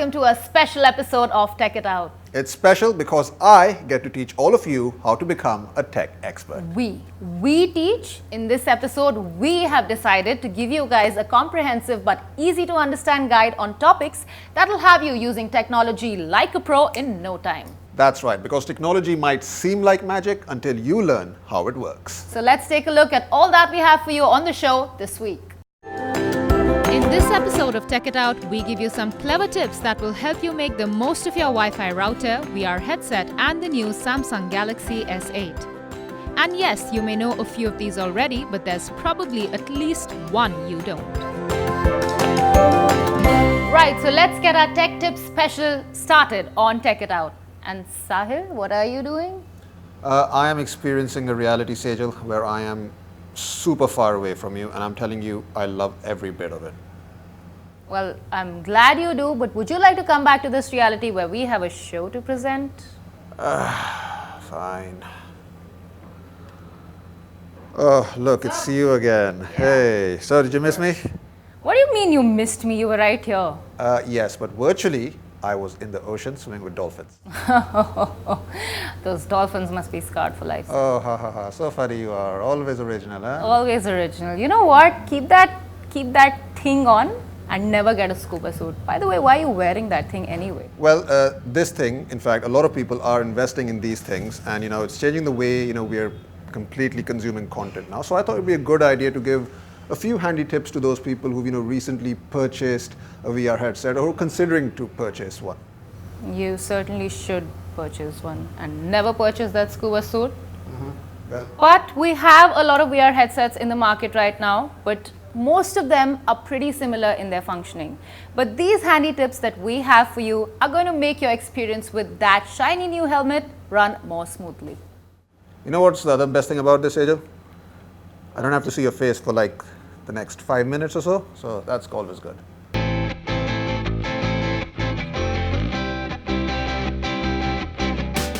welcome to a special episode of Tech It Out. It's special because I get to teach all of you how to become a tech expert. We teach. In this episode, we have decided to give you guys a comprehensive but easy to understand guide on topics that will have you using technology like a pro in no time. That's right, because technology might seem like magic until you learn how it works. So let's take a look at all that we have for you on the show this week. In this episode of Tech It Out, we give you some clever tips that will help you make the most of your Wi-Fi router, VR headset and the new Samsung Galaxy S8. And yes, you may know a few of these already, but there's probably at least one you don't. Right, so let's get our tech tips special started on Tech It Out. And Sahil, what are you doing? I am experiencing a reality, Sejal, where I am super far away from you, and I'm telling you, I love every bit of it. Well, I'm glad you do, but would you like to come back to this reality where we have a show to present? Fine. Oh, look, it's you again. Yeah. Hey, so did you miss me? What do you mean you missed me? You were right here. Yes, but virtually, I was in the ocean swimming with dolphins. Those dolphins must be scarred for life. Oh, ha ha ha. So funny you are. Always original, huh? Always original. You know what? Keep that thing on and never get a scuba suit. By the way, why are you wearing that thing anyway? Well, this thing, in fact, a lot of people are investing in these things, and it's changing the way we are completely consuming content now. So I thought it would be a good idea to give a few handy tips to those people who've recently purchased a VR headset or who are considering to purchase one. You certainly should purchase one and never purchase that scuba suit. Well. But we have a lot of VR headsets in the market right now, but most of them are pretty similar in their functioning. But these handy tips that we have for you are going to make your experience with that shiny new helmet run more smoothly. You know what's the other best thing about this, Ajay? I don't have to see your face for like the next 5 minutes or so that's always good.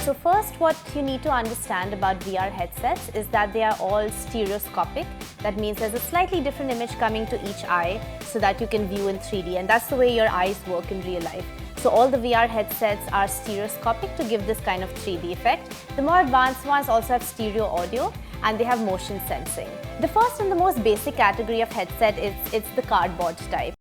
So first, what you need to understand about VR headsets is that they are all stereoscopic. That means there's a slightly different image coming to each eye so that you can view in 3D, and that's the way your eyes work in real life. So all the VR headsets are stereoscopic to give this kind of 3D effect. The more advanced ones also have stereo audio and they have motion sensing. The first and the most basic category of headset it's the cardboard type.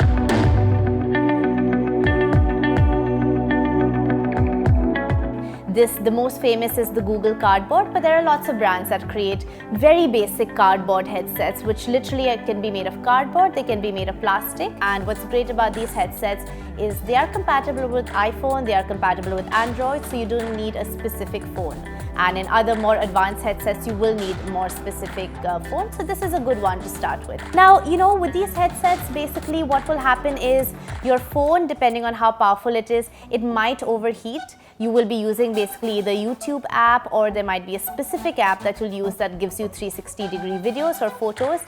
The most famous is the Google Cardboard, but there are lots of brands that create very basic cardboard headsets, which literally can be made of cardboard, they can be made of plastic. And what's great about these headsets is they are compatible with iPhone, they are compatible with Android, so you don't need a specific phone. And in other more advanced headsets, you will need more specific phones. So this is a good one to start with. Now, with these headsets, basically what will happen is your phone, depending on how powerful it is, it might overheat. You will be using basically the YouTube app, or there might be a specific app that you'll use that gives you 360-degree videos or photos.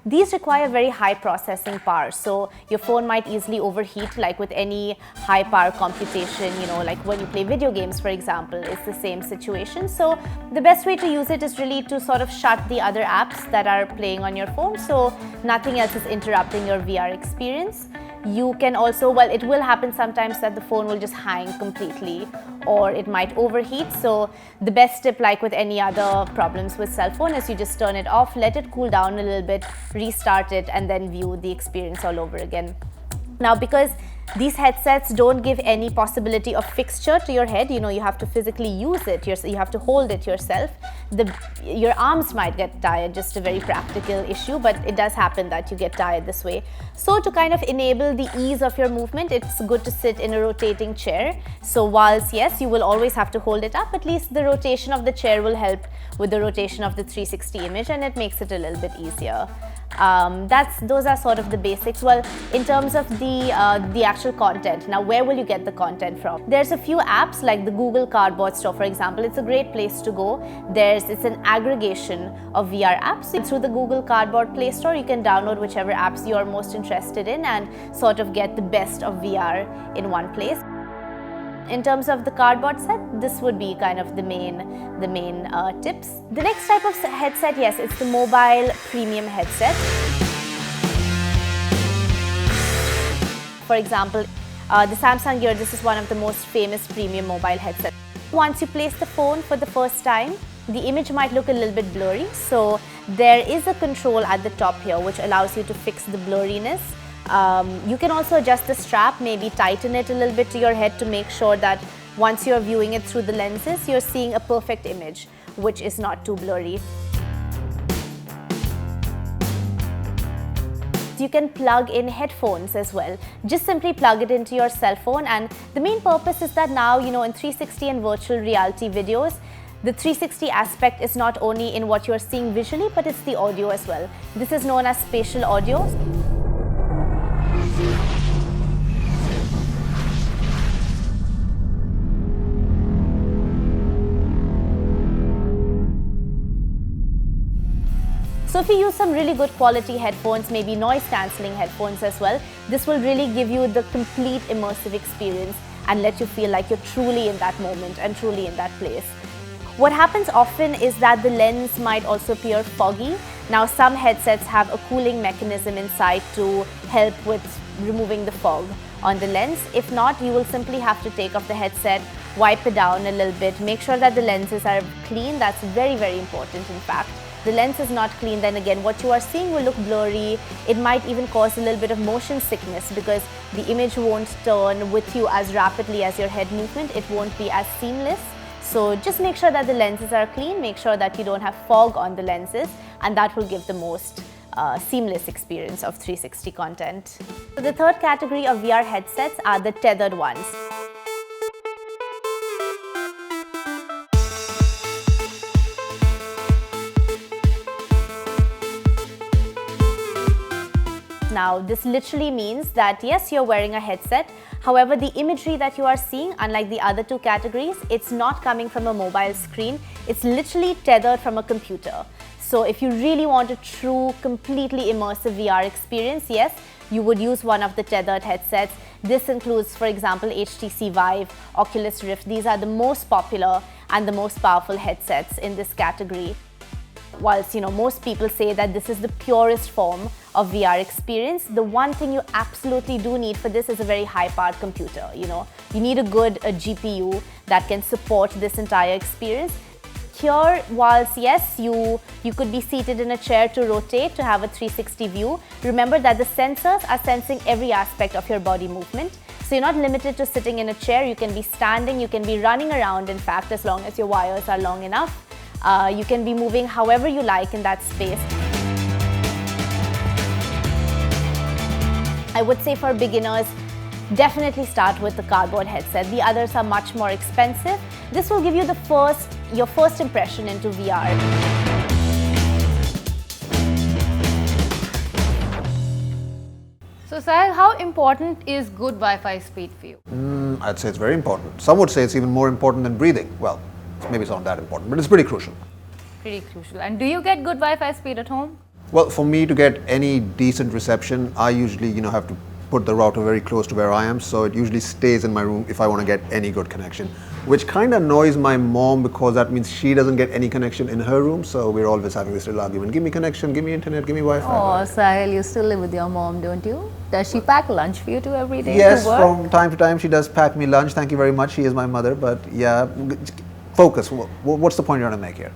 These require very high processing power, so your phone might easily overheat, like with any high power computation, like when you play video games, for example, it's the same situation. So the best way to use it is really to sort of shut the other apps that are playing on your phone, so nothing else is interrupting your VR experience. You can also, it will happen sometimes that the phone will just hang completely, or it might overheat. So the best tip, like with any other problems with cell phone, is you just turn it off, let it cool down a little bit, restart it, and then view the experience all over again. Now, because these headsets don't give any possibility of fixture to your head, you have to physically use it, you have to hold it yourself. Your arms might get tired, just a very practical issue, but it does happen that you get tired this way. So to kind of enable the ease of your movement, it's good to sit in a rotating chair. So whilst, yes, you will always have to hold it up, at least the rotation of the chair will help with the rotation of the 360 image, and it makes it a little bit easier. Those are sort of the basics. Well, in terms of the actual content, now where will you get the content from? There's a few apps like the Google Cardboard Store, for example. It's a great place to go. It's an aggregation of VR apps. Through the Google Cardboard Play Store, you can download whichever apps you are most interested in and sort of get the best of VR in one place. In terms of the cardboard set, this would be kind of the main tips. The next type of headset, yes, it's the mobile premium headset. For example, The Samsung Gear, this is one of the most famous premium mobile headsets. Once you place the phone for the first time, the image might look a little bit blurry. So there is a control at the top here which allows you to fix the blurriness. You can also adjust the strap, maybe tighten it a little bit to your head to make sure that once you're viewing it through the lenses, you're seeing a perfect image, which is not too blurry. You can plug in headphones as well. Just simply plug it into your cell phone, and the main purpose is that now, in 360 and virtual reality videos, the 360 aspect is not only in what you're seeing visually, but it's the audio as well. This is known as spatial audio. So if you use some really good quality headphones, maybe noise cancelling headphones as well, this will really give you the complete immersive experience and let you feel like you're truly in that moment and truly in that place. What happens often is that the lens might also appear foggy. Now some headsets have a cooling mechanism inside to help with removing the fog on the lens. If not, you will simply have to take off the headset, wipe it down a little bit, make sure that the lenses are clean. That's very, very important in fact. The lens is not clean, then again what you are seeing will look blurry. It might even cause a little bit of motion sickness because the image won't turn with you as rapidly as your head movement. It won't be as seamless. So just make sure that the lenses are clean, make sure that you don't have fog on the lenses, and that will give the most seamless experience of 360 content. So the third category of VR headsets are the tethered ones. Now, this literally means that yes, you're wearing a headset. However, the imagery that you are seeing, unlike the other two categories, it's not coming from a mobile screen. It's literally tethered from a computer. So if you really want a true, completely immersive VR experience, yes, you would use one of the tethered headsets. This includes, for example, HTC Vive, Oculus Rift. These are the most popular and the most powerful headsets in this category. Whilst most people say that this is the purest form of VR experience, the one thing you absolutely do need for this is a very high-powered computer. You need a good GPU that can support this entire experience. Here, whilst yes, you could be seated in a chair to rotate to have a 360 view, remember that the sensors are sensing every aspect of your body movement. So you're not limited to sitting in a chair. You can be standing, you can be running around, in fact, as long as your wires are long enough. You can be moving however you like in that space. I would say for beginners, definitely start with the cardboard headset. The others are much more expensive. This will give you your first impression into VR. So Sahil, how important is good Wi-Fi speed for you? I'd say it's very important. Some would say it's even more important than breathing. Well, maybe it's not that important, but it's pretty crucial. Pretty crucial. And do you get good Wi-Fi speed at home? Well, for me to get any decent reception, I usually, have to put the router very close to where I am, so it usually stays in my room if I want to get any good connection, which kind of annoys my mom because that means she doesn't get any connection in her room, so we're always having this little argument. Give me connection, give me internet, give me Wi-Fi. Oh, Sahil, you still live with your mom, don't you? Does she pack lunch for you too every day? Yes, to work? from time to time she does pack me lunch. Thank you very much. She is my mother, but yeah, focus. What's the point you're trying to make here?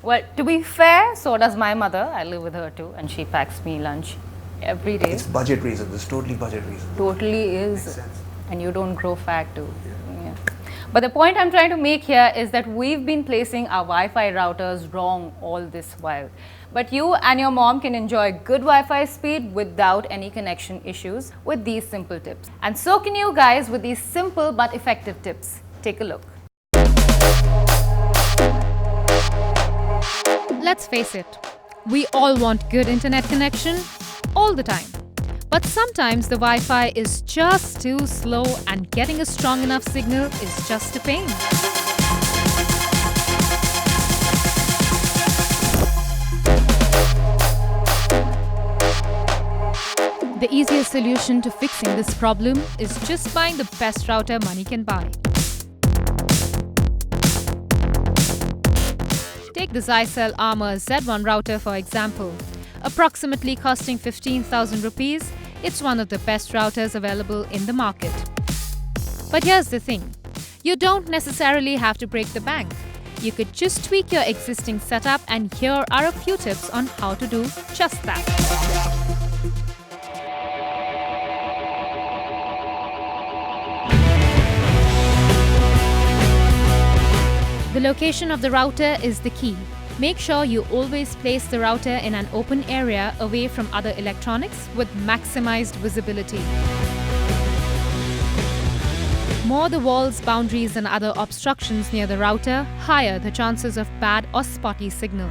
Well, to be fair, so does my mother. I live with her too, and she packs me lunch every day. It's budget reasons. It's totally budget reasons. Totally is. Makes sense. And you don't grow fat too. Yeah. But the point I'm trying to make here is that we've been placing our Wi-Fi routers wrong all this while. But you and your mom can enjoy good Wi-Fi speed without any connection issues with these simple tips. And so can you guys with these simple but effective tips. Take a look. Let's face it, we all want good internet connection all the time. But sometimes the Wi-Fi is just too slow and getting a strong enough signal is just a pain. The easiest solution to fixing this problem is just buying the best router money can buy. Take the Zycel Armor Z1 router for example. Approximately costing 15,000 rupees, it's one of the best routers available in the market. But here's the thing, you don't necessarily have to break the bank. You could just tweak your existing setup, and here are a few tips on how to do just that. The location of the router is the key. Make sure you always place the router in an open area away from other electronics with maximized visibility. More the walls, boundaries and other obstructions near the router, higher the chances of bad or spotty signal.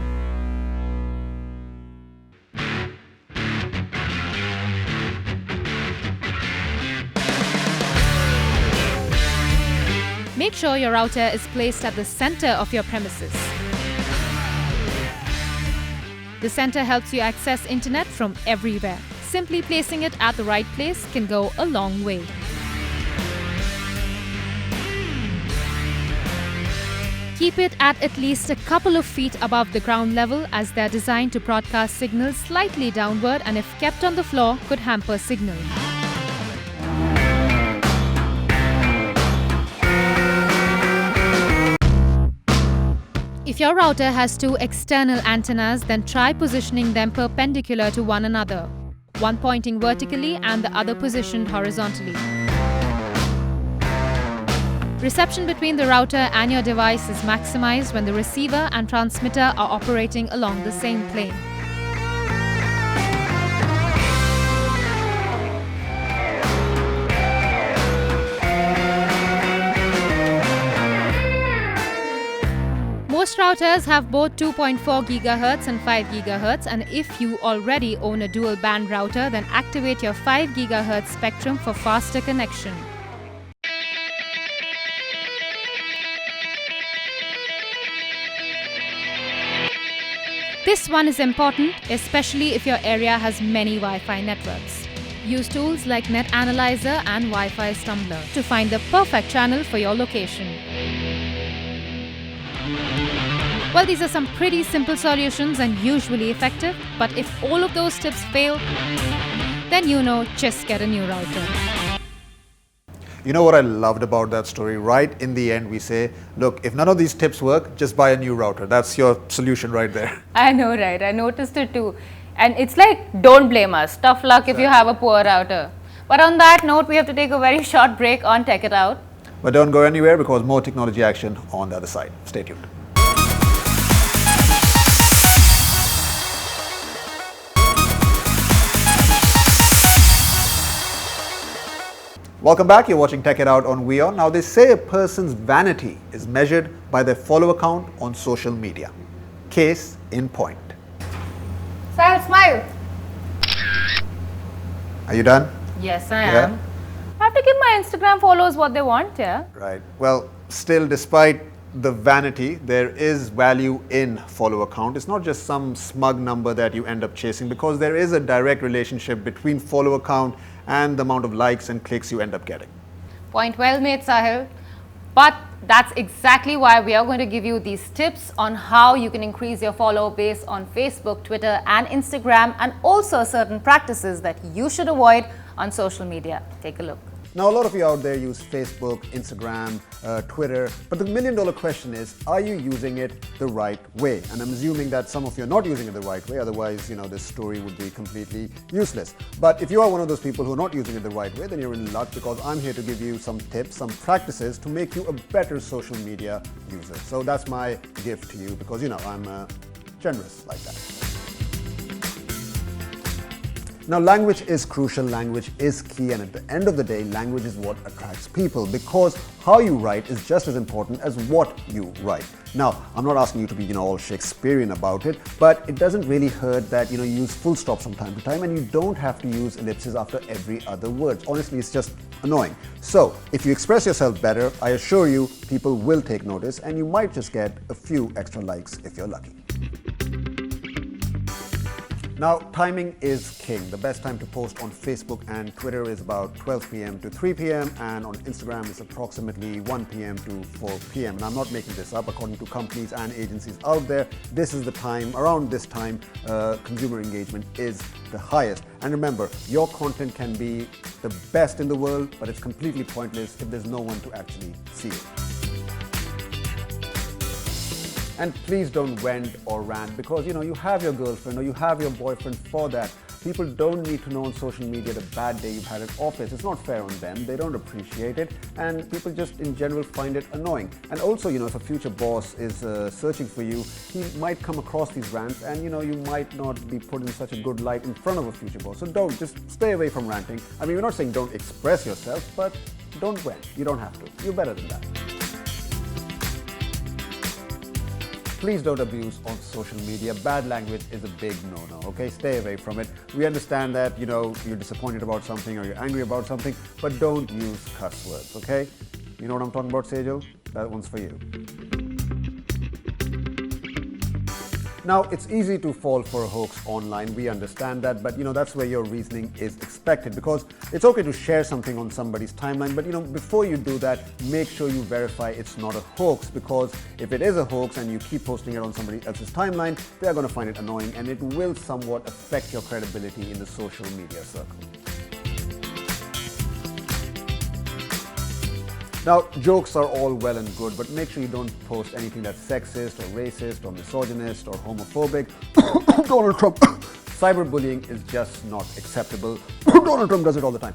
Make sure your router is placed at the center of your premises. The center helps you access internet from everywhere. Simply placing it at the right place can go a long way. Keep it at least a couple of feet above the ground level, as they're designed to broadcast signals slightly downward, and if kept on the floor could hamper signal. If your router has two external antennas, then try positioning them perpendicular to one another, one pointing vertically and the other positioned horizontally. Reception between the router and your device is maximized when the receiver and transmitter are operating along the same plane. Most routers have both 2.4 GHz and 5 GHz, and if you already own a dual band router, then activate your 5 GHz spectrum for faster connection. This one is important, especially if your area has many Wi-Fi networks. Use tools like Net Analyzer and Wi-Fi Stumbler to find the perfect channel for your location. Well, these are some pretty simple solutions and usually effective, but if all of those tips fail, then just get a new router. You know what I loved about that story? Right in the end, we say, look, if none of these tips work, just buy a new router. That's your solution right there. I know, right? I noticed it too. And it's like, don't blame us. Tough luck if you have a poor router. But on that note, we have to take a very short break on Tech It Out. But don't go anywhere, because more technology action on the other side. Stay tuned. Welcome back. You're watching Tech It Out on WION. Now, they say a person's vanity is measured by their follower count on social media. Case in point. Smile. Are you done? Yes, I am. I have to give my Instagram followers what they want, yeah? Right. Well, still, despite the vanity, there is value in follower count. It's not just some smug number that you end up chasing, because there is a direct relationship between follower count and the amount of likes and clicks you end up getting. Point well made, Sahil. But that's exactly why we are going to give you these tips on how you can increase your follower base on Facebook, Twitter and Instagram, and also certain practices that you should avoid on social media. Take a look. Now, a lot of you out there use Facebook, Instagram, Twitter, but the million-dollar question is, are you using it the right way? And I'm assuming that some of you are not using it the right way, otherwise, this story would be completely useless. But if you are one of those people who are not using it the right way, then you're in luck, because I'm here to give you some tips, some practices to make you a better social media user. So that's my gift to you, because, I'm generous like that. Now, language is crucial, language is key, and at the end of the day, language is what attracts people, because how you write is just as important as what you write. Now, I'm not asking you to be, all Shakespearean about it, but it doesn't really hurt that, you use full stops from time to time, and you don't have to use ellipses after every other word. Honestly, it's just annoying. So, if you express yourself better, I assure you, people will take notice, and you might just get a few extra likes if you're lucky. Now, timing is king. The best time to post on Facebook and Twitter is about 12 p.m. to 3 p.m. and on Instagram is approximately 1 p.m. to 4 p.m. And I'm not making this up. According to companies and agencies out there, this is the time, around this time, consumer engagement is the highest. And remember, your content can be the best in the world, but it's completely pointless if there's no one to actually see it. And please don't vent or rant because you have your girlfriend or you have your boyfriend for that. People don't need to know on social media the bad day you've had at office. It's not fair on them. They don't appreciate it, and people just in general find it annoying. And also, if a future boss is searching for you, he might come across these rants, and you might not be put in such a good light in front of a future boss. So just stay away from ranting. I mean, we're not saying don't express yourself, but don't vent. You don't have to. You're better than that. Please don't abuse on social media. Bad language is a big no-no, okay? Stay away from it. We understand that, you're disappointed about something or you're angry about something, but don't use cuss words, okay? You know what I'm talking about, Sejal? That one's for you. Now, it's easy to fall for a hoax online, we understand that, but that's where your reasoning is expected, because it's okay to share something on somebody's timeline, but before you do that, make sure you verify it's not a hoax, because if it is a hoax and you keep posting it on somebody else's timeline, they're going to find it annoying and it will somewhat affect your credibility in the social media circle. Now, jokes are all well and good, but make sure you don't post anything that's sexist or racist or misogynist or homophobic. Donald Trump. Cyberbullying is just not acceptable. Donald Trump does it all the time.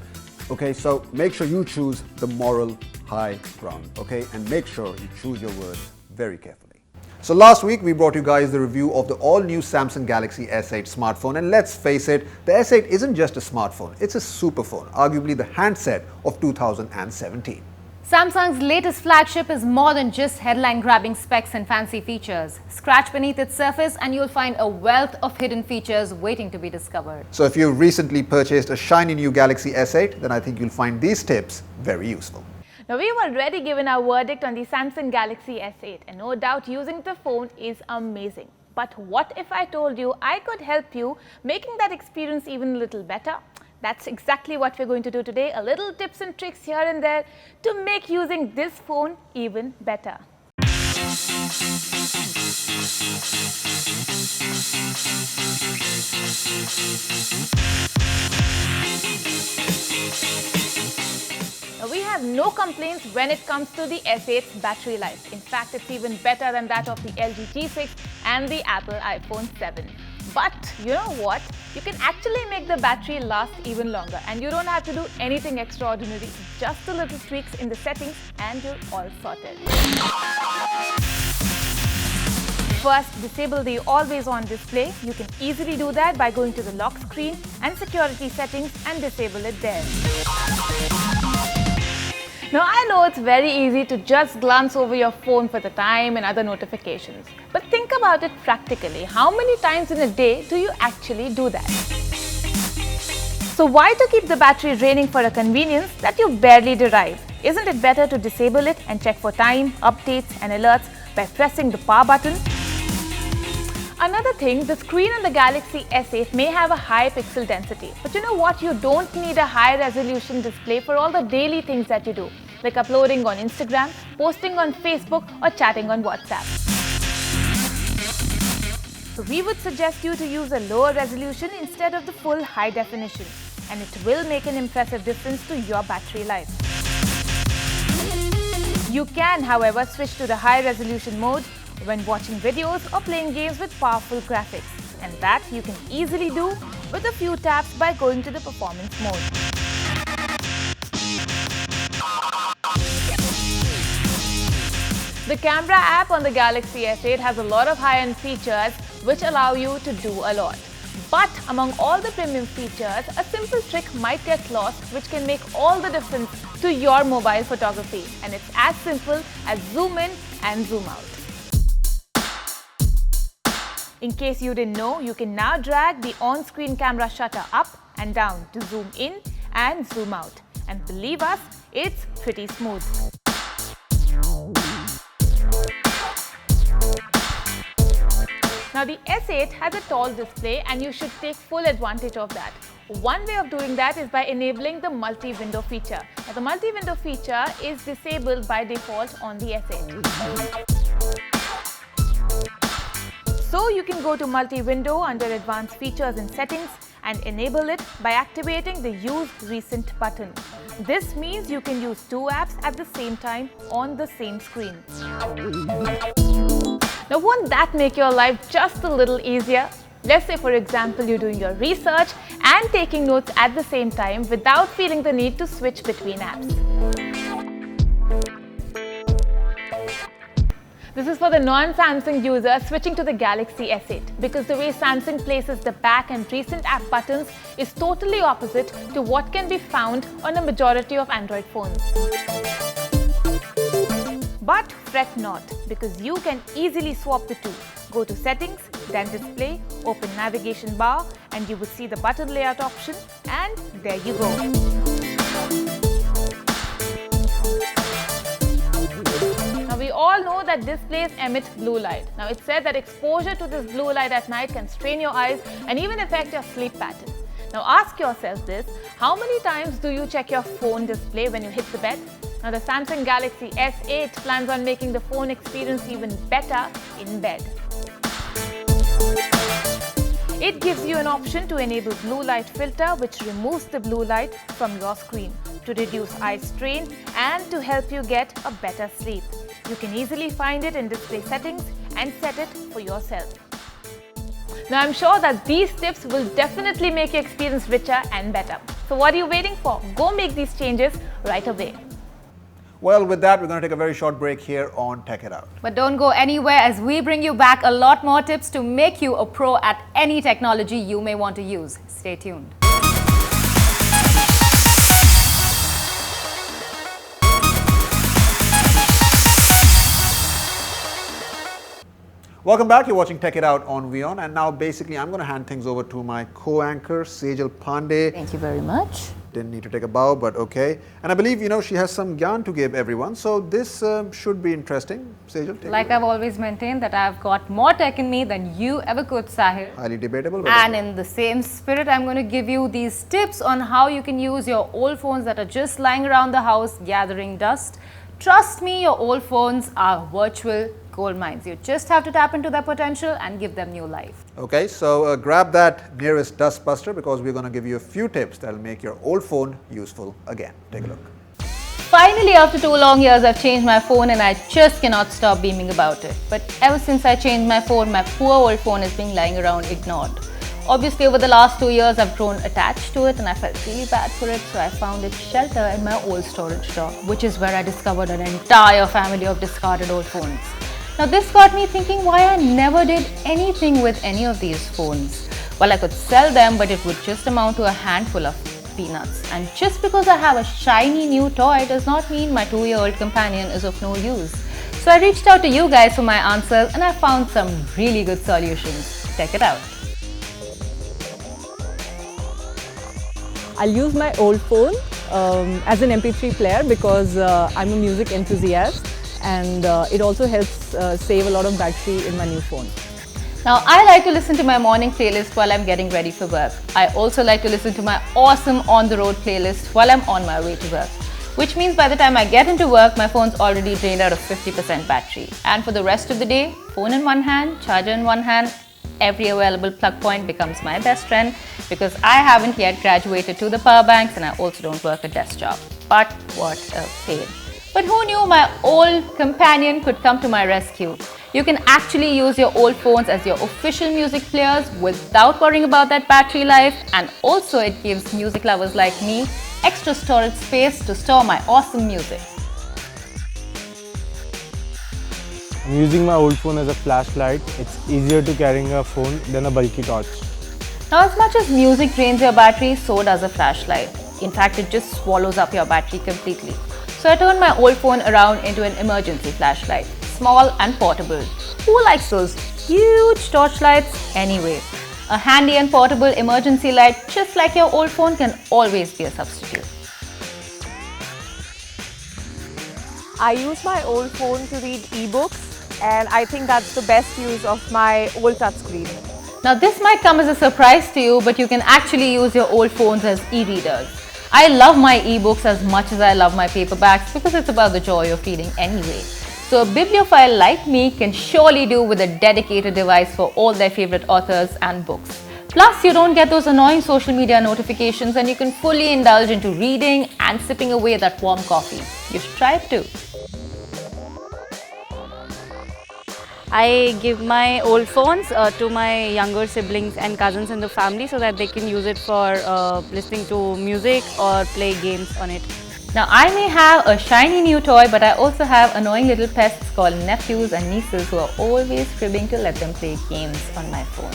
Okay, so make sure you choose the moral high ground, okay? And make sure you choose your words very carefully. So last week, we brought you guys the review of the all-new Samsung Galaxy S8 smartphone. And let's face it, the S8 isn't just a smartphone. It's a superphone, arguably the handset of 2017. Samsung's latest flagship is more than just headline-grabbing specs and fancy features. Scratch beneath its surface and you'll find a wealth of hidden features waiting to be discovered. So if you've recently purchased a shiny new Galaxy S8, then I think you'll find these tips very useful. Now, we've already given our verdict on the Samsung Galaxy S8, and no doubt using the phone is amazing. But what if I told you I could help you making that experience even a little better? That's exactly what we're going to do today, a little tips and tricks here and there to make using this phone even better. Now, we have no complaints when it comes to the S8's battery life. In fact, it's even better than that of the LG G6 and the Apple iPhone 7. But you know what? You can actually make the battery last even longer, and you don't have to do anything extraordinary, just a little tweaks in the settings and you're all sorted. First, disable the always on display. You can easily do that by going to the lock screen and security settings and disable it there. Now, I know it's very easy to just glance over your phone for the time and other notifications. But think about it practically. How many times in a day do you actually do that? So why to keep the battery draining for a convenience that you barely derive? Isn't it better to disable it and check for time, updates and alerts by pressing the power button? Another thing, the screen on the Galaxy S8 may have a high pixel density. But you know what? You don't need a high resolution display for all the daily things that you do, like uploading on Instagram, posting on Facebook or chatting on WhatsApp. So we would suggest you to use a lower resolution instead of the full high definition, and it will make an impressive difference to your battery life. You can, however, switch to the high resolution mode when watching videos or playing games with powerful graphics, and that you can easily do with a few taps by going to the performance mode. The camera app on the Galaxy S8 has a lot of high-end features which allow you to do a lot. But among all the premium features, a simple trick might get lost which can make all the difference to your mobile photography, and it's as simple as zoom in and zoom out. In case you didn't know, you can now drag the on-screen camera shutter up and down to zoom in and zoom out. And believe us, it's pretty smooth. Now Now the S8 has a tall display and you should take full advantage of that. One way of doing that is by enabling the multi-window feature. Now the multi-window feature is disabled by default on the S8. So you can go to multi-window under advanced features and settings and enable it by activating the Use Recent button. This means you can use two apps at the same time on the same screen. Now won't that make your life just a little easier? Let's say, for example, you're doing your research and taking notes at the same time without feeling the need to switch between apps. This is for the non-Samsung user switching to the Galaxy S8 because the way Samsung places the back and recent app buttons is totally opposite to what can be found on a majority of Android phones. But fret not, because you can easily swap the two. Go to Settings, then Display, open Navigation bar, and you will see the button layout option, and there you go. Now we all know that displays emit blue light. Now it's said that exposure to this blue light at night can strain your eyes and even affect your sleep pattern. Now ask yourself this, how many times do you check your phone display when you hit the bed? Now the Samsung Galaxy S8 plans on making the phone experience even better in bed. It gives you an option to enable blue light filter which removes the blue light from your screen to reduce eye strain and to help you get a better sleep. You can easily find it in display settings and set it for yourself. Now I'm sure that these tips will definitely make your experience richer and better. So what are you waiting for? Go make these changes right away. Well, with that, we're going to take a very short break here on Tech It Out. But don't go anywhere as we bring you back a lot more tips to make you a pro at any technology you may want to use. Stay tuned. Welcome back. You're watching Tech It Out on WION, and now basically I'm going to hand things over to my co-anchor, Sejal Pandey. Thank you very much. Didn't need to take a bow, but okay. And I believe, she has some gyan to give everyone, so this should be interesting. Sejal, take Like it. I've always maintained that I've got more tech in me than you ever could, Sahil. Highly debatable. But And okay. in the same spirit, I'm going to give you these tips on how you can use your old phones that are just lying around the house gathering dust. Trust me, your old phones are virtual gold mines. You just have to tap into their potential and give them new life. Okay, so grab that nearest dust buster because we're going to give you a few tips that will make your old phone useful again. Take a look. Finally, after 2 long years, I've changed my phone and I just cannot stop beaming about it. But ever since I changed my phone, my poor old phone has been lying around ignored. Obviously, over the last 2 years, I've grown attached to it and I felt really bad for it, so I found its shelter in my old storage drawer, which is where I discovered an entire family of discarded old phones. Now this got me thinking why I never did anything with any of these phones. Well, I could sell them, but it would just amount to a handful of peanuts. And just because I have a shiny new toy does not mean my 2-year-old companion is of no use. So I reached out to you guys for my answers and I found some really good solutions. Check it out. I'll use my old phone as an MP3 player because I'm a music enthusiast, and it also helps save a lot of battery in my new phone. Now, I like to listen to my morning playlist while I'm getting ready for work. I also like to listen to my awesome on-the-road playlist while I'm on my way to work. Which means by the time I get into work, my phone's already drained out of 50% battery. And for the rest of the day, phone in one hand, charger in one hand, every available plug point becomes my best friend because I haven't yet graduated to the power banks and I also don't work a desk job. But what a pain. But who knew my old companion could come to my rescue? You can actually use your old phones as your official music players without worrying about that battery life, and also it gives music lovers like me extra storage space to store my awesome music. I'm using my old phone as a flashlight. It's easier to carry a phone than a bulky torch. Now, as much as music drains your battery, so does a flashlight. In fact, it just swallows up your battery completely. So I turned my old phone around into an emergency flashlight. Small and portable. Who likes those huge torch lights anyway? A handy and portable emergency light just like your old phone can always be a substitute. I use my old phone to read ebooks and I think that's the best use of my old touchscreen. Now this might come as a surprise to you, but you can actually use your old phones as e-readers. I love my ebooks as much as I love my paperbacks because it's about the joy of reading anyway. So a bibliophile like me can surely do with a dedicated device for all their favorite authors and books. Plus, you don't get those annoying social media notifications and you can fully indulge into reading and sipping away that warm coffee. You should try it too. I give my old phones to my younger siblings and cousins in the family so that they can use it for listening to music or play games on it. Now, I may have a shiny new toy, but I also have annoying little pests called nephews and nieces who are always cribbing to let them play games on my phone.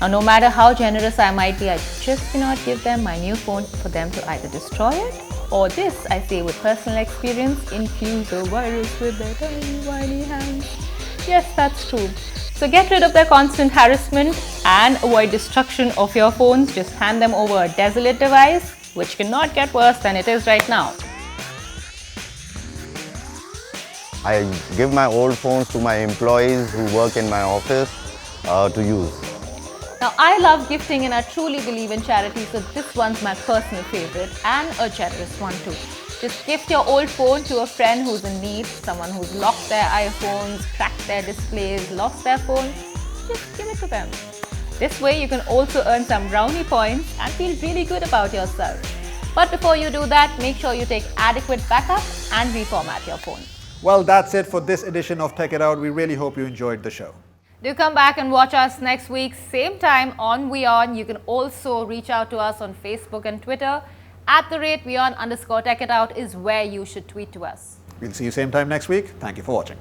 Now, no matter how generous I might be, I just cannot give them my new phone for them to either destroy it or this, I say with personal experience, infuse a virus with their tiny, whiny hands. Yes, that's true. So get rid of their constant harassment and avoid destruction of your phones. Just hand them over a desolate device, which cannot get worse than it is right now. I give my old phones to my employees who work in my office to use. Now, I love gifting and I truly believe in charity, so this one's my personal favorite and a generous one too. Just gift your old phone to a friend who's in need, someone who's lost their iPhones, cracked their displays, lost their phone. Just give it to them. This way you can also earn some brownie points and feel really good about yourself. But before you do that, make sure you take adequate backup and reformat your phone. Well, that's it for this edition of Tech It Out. We really hope you enjoyed the show. Do come back and watch us next week, same time on WION. You can also reach out to us on Facebook and Twitter. @WION_TechItOut is where you should tweet to us. We'll see you same time next week. Thank you for watching.